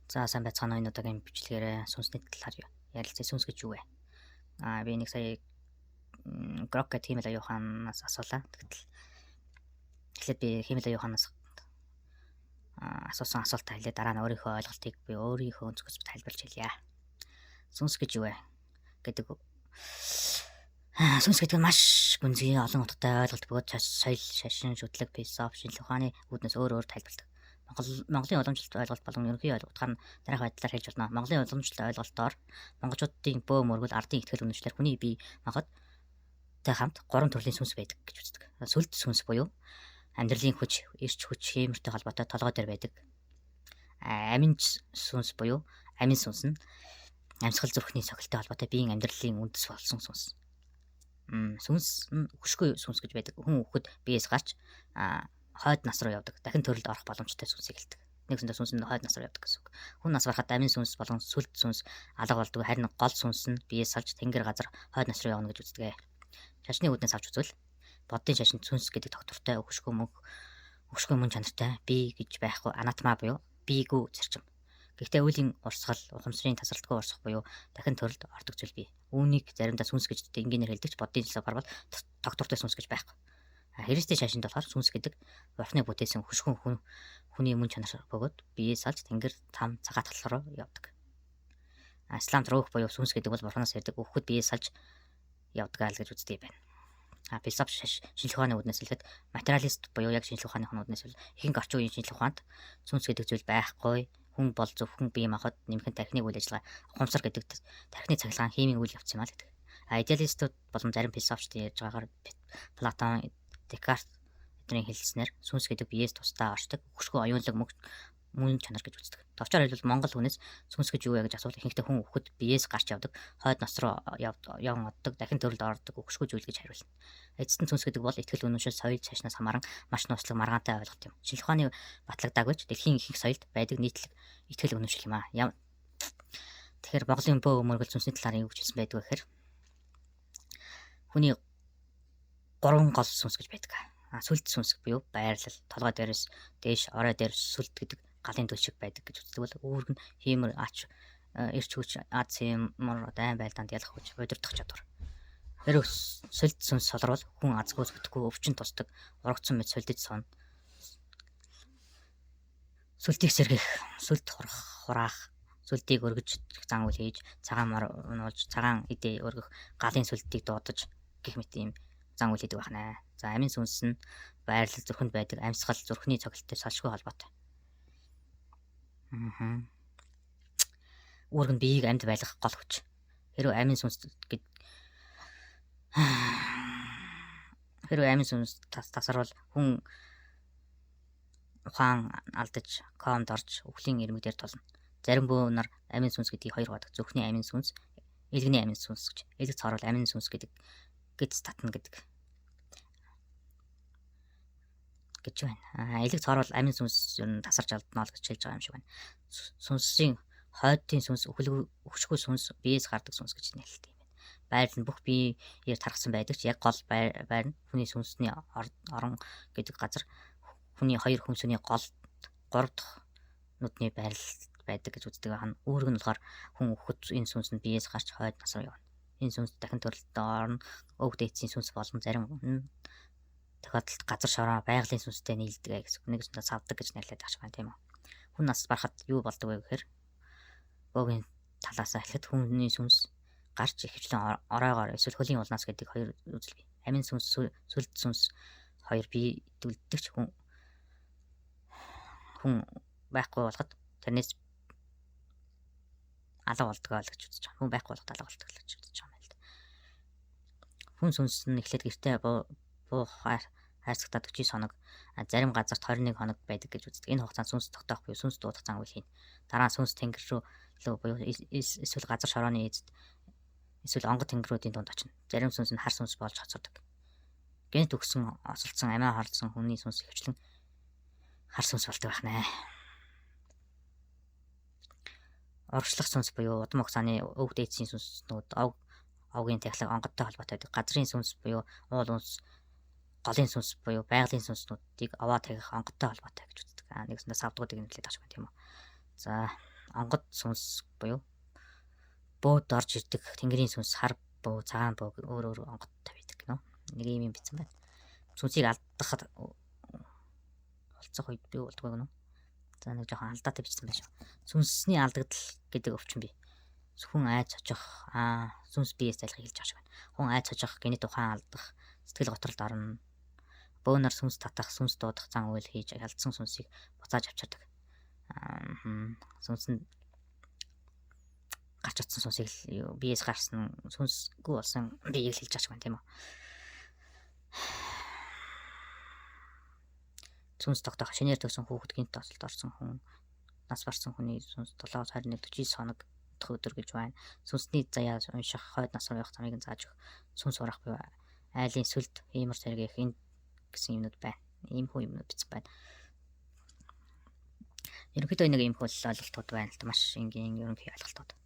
За сайн байцгаана уу, энэ удаагийн бичлэгээрээ сүнсний талаар ярилцъя. Сүнс гэж юу вэ? Би нэг сая Grok гэх хиймэл аюуханаас асуулаа. Тэгэхэд би хиймэл аюуханаас асуусан асуултаа хэлээ. Дараа нь өөрийнхөө ойлголтыг би өөрийнхөө өнцгөөс тайлбарлаж хэлье. Сүнс гэж юу вэ гэдэг. Сүнс гэдэг нь маш гүнзгий олон утгатай ойлголт бөгөөд соёл, шашин, шүтлэг, философи, шинжлэх ухааны үүднээс өөр тайлбарладаг. Монголын уламжлалт ойлголт болон ерөнхий ойлголтоор нь дараах байдлаар хэлж болно. Монголын уламжлалт ойлголтоор монголчуудын бөө мөргөл ардын итгэл үнэмшлэр хүний бие махбодтой хамт 3 төрлийн сүнс байдаг гэж үздэг. Сүлд сүнс буюу амьдралын хүч, эрч хүч, хиймэртэй холбоотой толгой дээр байдаг. Амин сүнс буюу амин сүнс нь амьсгал зүрхний сохилтой холбоотой биеийн амьдралын үндэс болсон сүнс. Сүнс нь өшгүй сүнс гэж байдаг. Хүн хүүхэд биеэс гарч хойд нас руу явдаг. Дахин төрөлд орох боломжтой сүнсийг хэлдэг. Нэгсэндээ сүнс нь хойд нас руу явдаг гэсэн үг. Хүн нас барахад амин сүнс болон сүлд сүнс алга болдог. Харин гол сүнс нь биеэс салж тэнгэр газар хойд нас руу явна гэж үздэг. Шашны үүднээс авч үзвэл боддын шашин сүнс гэдэг тогтвортой өгшгүй мөн чанартай бие гэж байхгүй анатома буюу биегүү зарчим. Гэхдээ үеийн урсгал, ухамсарын тасралтгүй урсгах буюу дахин төрөлд ордог зүйл бий. Үүнийг заримдаа сүнс гэж энгийнээр хэлдэг ч боддын жилсээр барвал тогтвортой сүнс гэж байхгүй. Христийн шашинд болохоор сүнс гэдэг бурхны бүтээсэн хөшгөн хүний мөн чанар бөгөөд биеэс салж тэнгэр там цагаатгал руу явдаг. Исламд руух буюу сүнс гэдэг бол бурхнаас ирдэг өгөхөд биеэс салж явдаг гэж үздэг юм байна. Философи шинжлэх ухааны үүднээс хэлэхэд материалист буюу яг шинжлэх ухааны үүднээс хэлбэл ихэнх орчин үеийн шинжлэх ухаанд сүнс гэдэг зүйл байхгүй. Хүн бол зөвхөн бие махбод нэмхэн тархины үйл ажиллагаа ухамсар гэдэг тархины цахилгаан химийн үйл явц юм аа гэдэг. Идеалистууд болон зарим философчдын ярьж байгаагаар Платон, Декарт эдний хэлснээр сүнс гэдэг биеэс тусдаа оршдог өгшгүй оюунлаг мөн чанар гэж үздэг. Товчоор хэлбэл монгол хүнээс сүнс гэж юу вэ гэж асуувал ихэнхдээ хүн өгөхөд биеэс гарч явдаг, хойд нас руу явн оддог, дахин төрөлд ордог өгшгүй зүйл гэж хариулна. Эцэст нь сүнс гэдэг бол итгэл үнэмшил, соёл, шашнаас хамааран маш нууцлаг маргаантай ойлголт юм. Шинжлэх ухааны батлагдаагүй ч дэлхийн ихэнх соёлд байдаг нийтлэг итгэл үнэмшил юм аа. Тэгэхээр Монголын бөө мөргөл сүнсний талаар юу гэж хэлсэн байдаг вэ гэхээр хүний 3 гол сүнс гэж байдаг. Сүлд сүнс буюу байрлал, толгой дээрээс дээш орой дээр сүлд гэдэг галын төлшиг байдаг гэж үздэг бол үүрэг нь хиймэр ач эрч хүч ацимор дайн байлдаанд ялах хүч удирдах чадвар. Тэр сүлд сүнс солрвол хүн азгүй зүтгэхгүй өвчин тусдаг урагцсан мэт сүлдэд сууна. Сүлдийг сэргэх, сүлд хураах, сүлдийг өргөж зан үйл хийж, цагаан мар унуулж, цагаан идэ өргөх, галын сүлдийг дуудаж гэх мэт юм зан үйл хийдэг байна. За амин сүнс нь байрлал зүрхэнд байдаг амьсгал зүрхний цогцолтой салшгүй холбоотой. Үүрэг нь биеийг амьд байлгах гол хүч. Хэрвээ амин сүнс тасарвал хүн ухаан алдаж, комд орж, өвлийн ирмэг дээр толно. Зарим бөө нар амин сүнс гэдгийг хоёр хувадаг. Зүрхний амин сүнс, элгэний амин сүнс гэж. Элэг цаарвал амин сүнс гэдэг гэж татна гэдэг. Гэж байна. Элэг цаарвал амин сүнс ер нь тасарч алдна л гэж хэлж байгаа юм шиг байна. Сүнсийн хойдын сүнс, өгшгүй сүнс, биеэс гардаг сүнс гэж нэрлэдэг юм байна. Байрлал нь бүх биеэр тархсан байдаг ч яг гол байр нь хүний сүнсний орон гэдэг газар хүний хоёр хүмсний гол 3 дахь нүдний байрлал байдаг гэж үздэг байна. Үүрэг нь болохоор хүн өгөхөд энэ сүнс нь биеэс гарч хойд нас руу явна. Энэ сүнс дахин төрөлд орно. Өг дээдсийн сүнс болон зарим тохиолдолд газар шороо байгалийн сүнстэй нийлдэг гэсэн. Нэгсэндээ савдаг гэж нэрлэдэг аж байна тийм үү. Хүн нас барахад юу болдог вэ гэхээр бөөгийн талаасаа эхлэхэд хүний сүнс гарч ихэвчлэн оройгоор эсвэл хөлийн улнаас гэдэг хоёр үзэл бий. Амин сүнс, сүлд сүнс хоёр бие дүлддэг ч хүн байхгүй болоход тэрнээс алга болдог гэж үзэж байгаа. Хүн байхгүй болоход алга болдог гэж үзэж байгаа юм л да. Хүн сүнс нь эхлээд гэртээ буу хайрцагтаа 49 хоног, зарим газарт 21 хоног байдаг гэж үздэг. Энэ хугацаанд сүнс тогтоох буюу сүнс дуудах зан үйл хийн. Дараа нь сүнс тэнгэр рүү буюу эсвэл газар шорооны эзэд эсвэл онгод тэнгэрүүдийн дунд очино. Зарим сүнс нь хар сүнс болж хоцордог. Гэнэт өгсөн, осолцсон, амиа харлсан хүний сүнс ихэвчлэн хар сүнс болдог байна. Орчлох сүнс буюу удам хугацааны өг дээдсийн сүнснүүд овгийн тахлаг онгодтой холбоотой байдаг. Газрын сүнс буюу уул үнс, голын сүнс буюу байгалийн сүнснүүдийг аваа тагих онгодтой холбоотой гэж үздэг. Нэгсэндээ савдгуудыг нэрлэдэг аж байна тийм үү. За онгод сүнс буюу бууд орж ирдэг тэнгэрийн сүнс, хар буу, цагаан буу өөр онгодтой байдаг гинөө. Нэг юм бичсэн байна. Сүнсийг алдахад олцох үед би болдгоо гинөө. За нэг жоохон алдаатай бичсэн байж. Сүнсний алдагдал гэдэг өвчин бий. Хүн айц хожих, сүнс биеэс залхыг хэлж байгаа шиг байна. Хүн айц хожих, генет ухаан алдах, сэтгэл готролд орно. Бөөнөр сүнс татах, сүнс дуудах зан үйл хийж ялдсан сүнсийг буцааж авчирдаг. Сүнс нь гарч утсан сүнсийг биеэс гарсан сүнсгүй болсон биеийг хэлж байгаа шиг байна тийм үү. Сүнс тогтоох шинээр төгсөн хүүхэд гинт тосолд орсон хүн, нас барсан хүний сүнс 7-21-49 хоног өдөр гэж байна. Сүнсний заяа унших, хойд нас руу явах замыг зааж өгөх, сүнс урах буюу айлын сүлд, иймэр сэргээх энэ гэсэн юмнууд байна. Ийм хүү юмнууд бичсэн байна. Ерөнхийдөө нэг ийм хөл ойлголтууд байна л да, маш энгийн ерөнхий ойлголтууд.